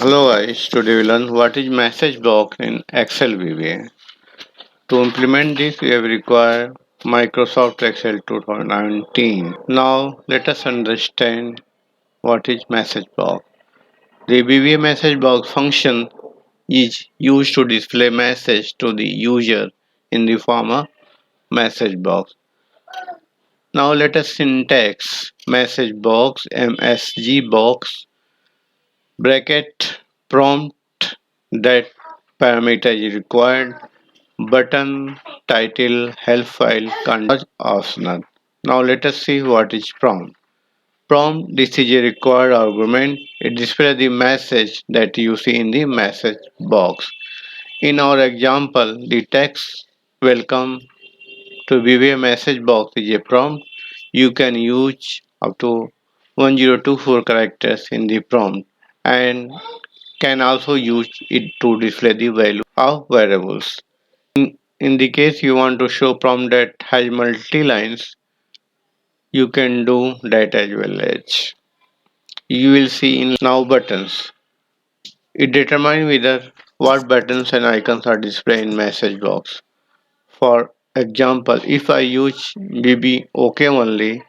Hello guys, today we learn what is message box in Excel VBA. To implement this, we have required Microsoft Excel 2019. Now let us understand what is message box. The VBA message box function is used to display message to the user in the form of message box. Now let us syntax message box MsgBox bracket prompt that parameter is required button title help file content optional. Now let us see what is prompt. Prompt, this is a required argument. It displays the message that you see in the message box. In our example, the text welcome to VBA message box is a prompt. You can use up to 1024 characters in the prompt and can also use it to display the value of variables. In the case you want to show prompt that has multi lines, you can do that as well as. You will see in now buttons. It determines whether what buttons and icons are displayed in message box. For example, if I use vbOkOnly,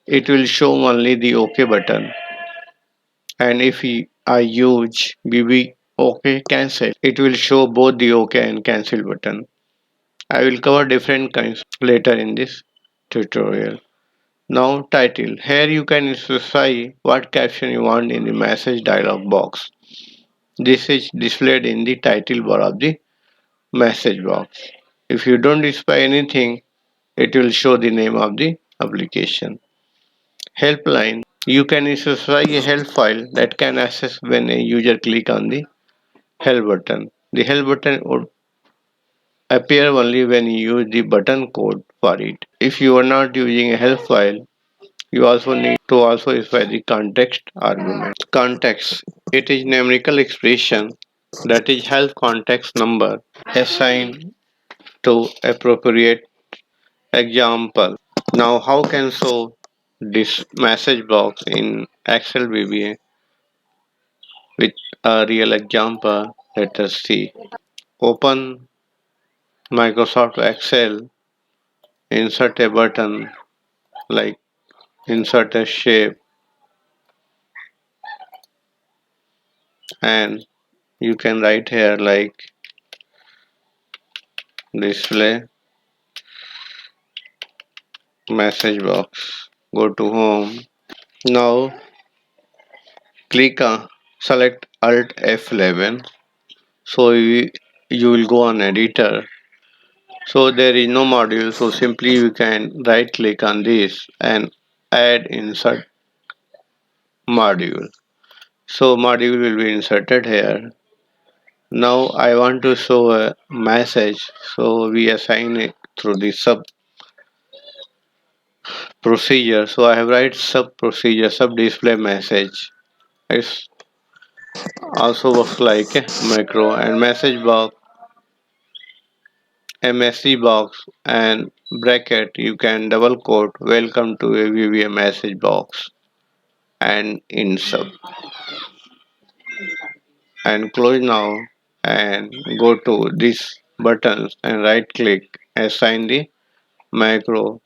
it will show only the OK button. And if I use vbOKCancel, it will show both the OK and cancel button. I will cover different kinds later in this tutorial. Now title. Here you can specify what caption you want in the message dialog box. This is displayed in the title bar of the message box. If you don't specify anything, it will show the name of the application. Helpline. You can specify a help file that can access when a user click on the help button. The help button would appear only when you use the button code for it. If you are not using a help file, you also need to also specify the context argument. Context. It is numerical expression that is help context number assigned to appropriate example. Now how can show this message box in Excel VBA with a real example? Let us see. Open Microsoft Excel, insert a button like insert a shape, and you can write here like display message box. Go to home. Now click on select Alt F11. So you will go on editor. So there is no module. So simply you can right click on this and add insert module. So module will be inserted here. Now I want to show a message. So we assign it through the sub procedure. So I have write sub procedure sub display message. It's also works like a macro and message box MSC box and bracket you can double quote welcome to a VBA message box and in sub and close now and go to this buttons and right click assign the macro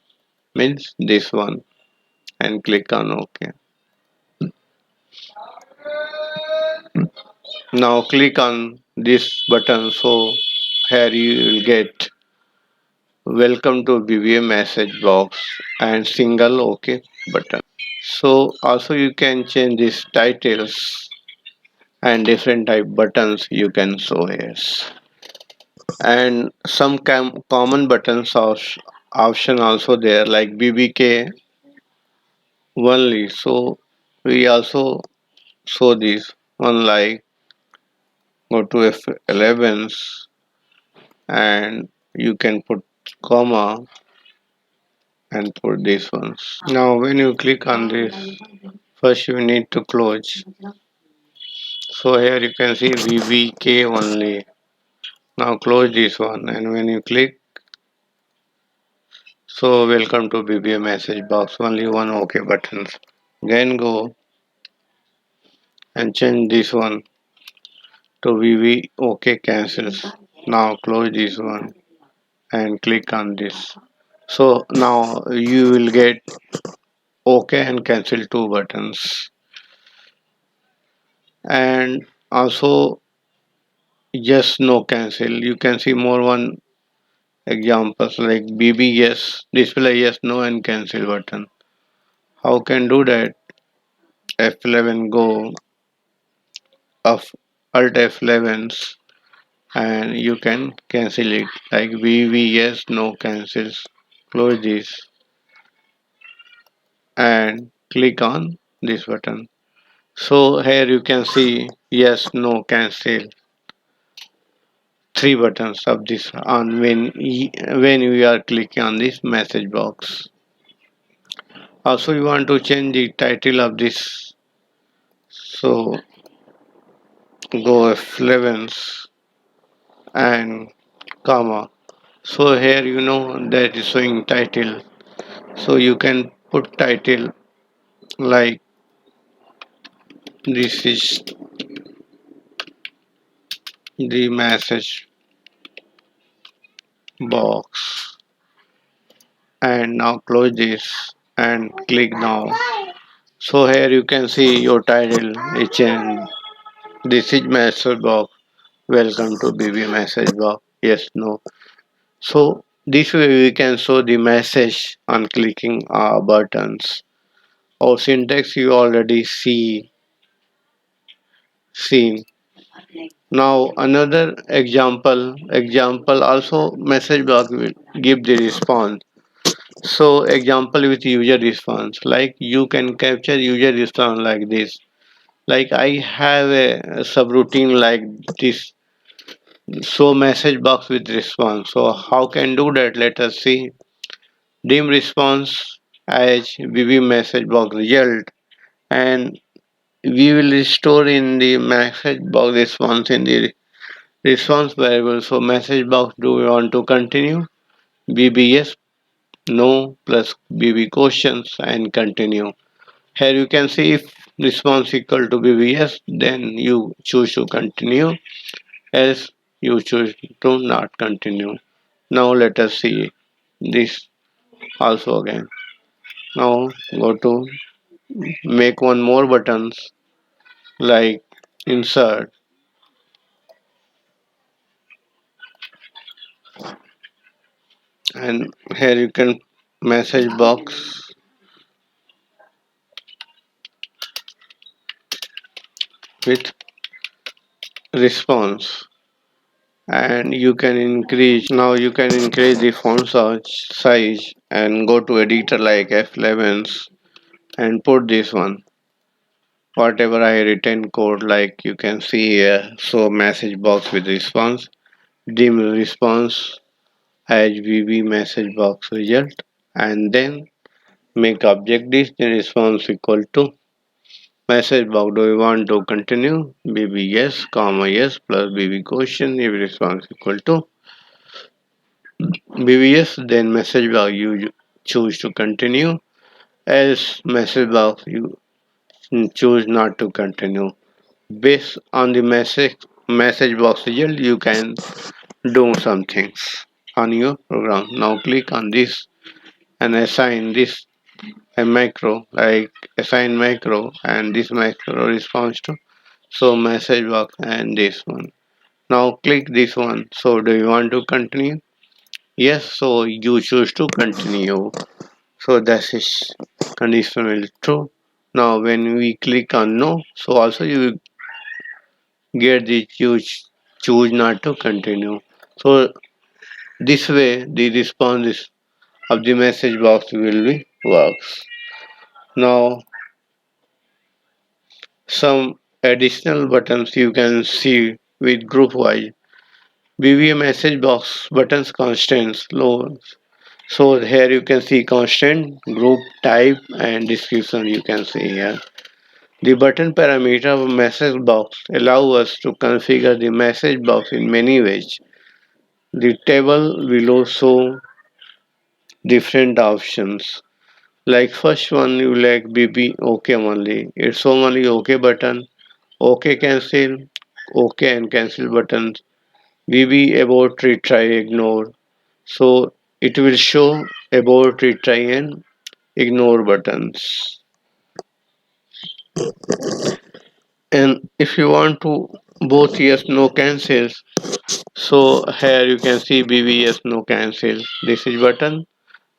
means this one and click on OK. Now click on this button so here you will get welcome to VBA message box and single OK button. So also you can change these titles and different type buttons you can show here. And some common buttons option also there like BBK only. So we also show this one like go to F11s and you can put comma and put these ones. Now when you click on this, first you need to close. So here you can see VBK only. Now close this one and when you click, so welcome to VBA message box, only one OK buttons. Then go and change this one to vbOkCancel. Now close this one and click on this. So now you will get OK and cancel two buttons. And also yes, no, cancel. You can see more one examples like BB yes, display yes, no and cancel button. How can do that? F11 go of Alt F11 and you can cancel it like BB yes, no cancels. Close this and click on this button. So here you can see yes, no, cancel. Three buttons of this on when we are clicking on this message box. Also you want to change the title of this, so go F11 and comma. So here you know that is showing title, so you can put title like this is the message box and now close this and click now. So here you can see your title is changed. This is message box. Welcome to VBA Message Box. Yes, no. So this way we can show the message on clicking our buttons. Our syntax you already seen. Now another example also message box will give the response. So example with user response, like you can capture user response like this. Like I have a subroutine like this. So message box with response. So how can do that? Let us see. Dim response as VB message box result, and we will store in the message box response in the response variable. So message box, do we want to continue? VB yes, no plus VB questions and continue. Here you can see if response equal to VB yes, then you choose to continue, else you choose to not continue. Now let us see this also again. Now go to make one more buttons like insert, and here you can message box with response, and you can increase, now you can increase the font size and go to editor like F11 and put this one whatever I written code, like you can see here. So message box with response, dim response as VB message box result, and then make object this the response equal to message box. Do we want to continue? BB yes, comma yes plus BB question if response equal to BB yes, then message box you choose to continue. Else message box you choose not to continue. Based on the message box result, you can do some things on your program. Now click on this and assign this a macro, like assign macro, and this macro responds to so message box and this one. Now click this one. So do you want to continue? Yes, so you choose to continue. So that is conditional true. Now when we click on no, so also you get the choose not to continue. So this way the response of the message box will be works. Now some additional buttons you can see with group wise. VBA message box buttons constants low. So here you can see constant, group type and description you can see here. The button parameter of message box allow us to configure the message box in many ways. The table below show different options. Like first one you like BB OK only. It's only OK button, OK cancel, OK and cancel buttons, VB abort, retry, ignore. So it will show abort, retry and ignore buttons. And if you want to both yes no cancels, so here you can see VB yes no cancel. This is button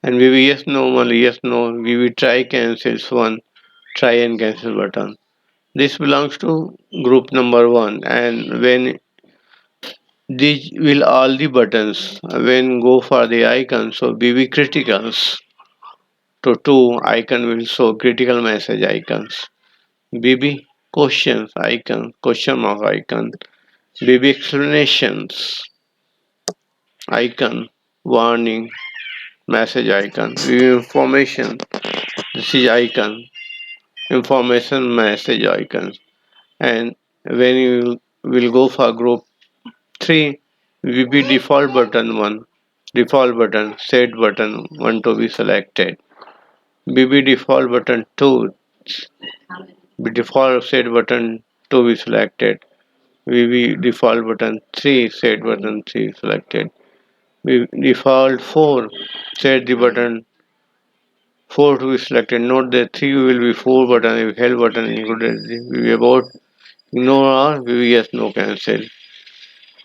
and VB yes no only yes no. VB try cancels one, try and cancel button. This belongs to group number one, and when these will all the buttons when go for the icon, so BB criticals to two icon will show critical message icons. BB questions icon, question mark icon, BB explanations icon, warning message icon, BB information, this is icon, information message icon, and when you will go for group 3, VB default button 1, default button, set button 1 to be selected. BB default button 2, default set button 2 be selected. VB default button 3, set button 3 selected. Default 4, set the button 4 to be selected. Note that 3 will be 4 button if held button included. VB about ignore or VB yes no cancel.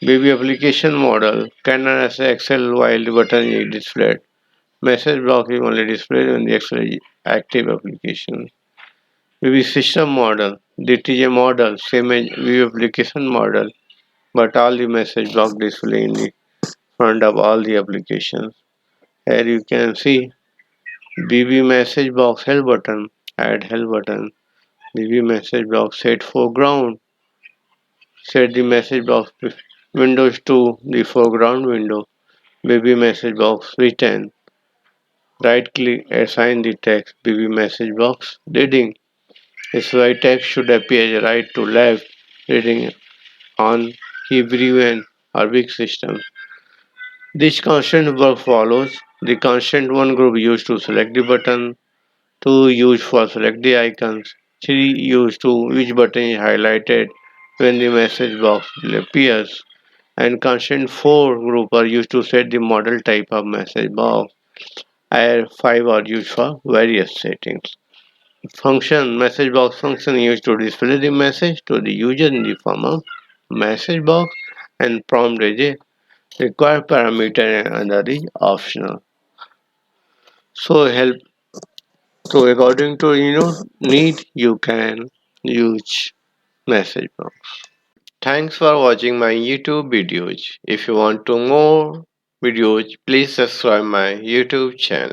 VB application model cannot access Excel while the button is displayed. Message block is only displayed when the Excel is active application. VB system model. This is a model, same as VB application model, but all the message block display in the front of all the applications. Here you can see VB message box help button, add help button, VB message box set foreground, set the message box windows to the foreground window, VB message box written, right click assign the text, VB message box reading. This right text should appear right to left, reading on Hebrew and Arabic systems. This constant work follows the constant one group used to select the button, two used for select the icons, three used to which button is highlighted when the message box appears, and constant four group are used to set the model type of message box, and five are used for various settings. Function message box function used to display the message to the user in the form of message box, and prompt is a required parameter and other is optional. So help so according to need you can use message box. Thanks for watching my YouTube videos. If you want to more videos, please subscribe my YouTube channel.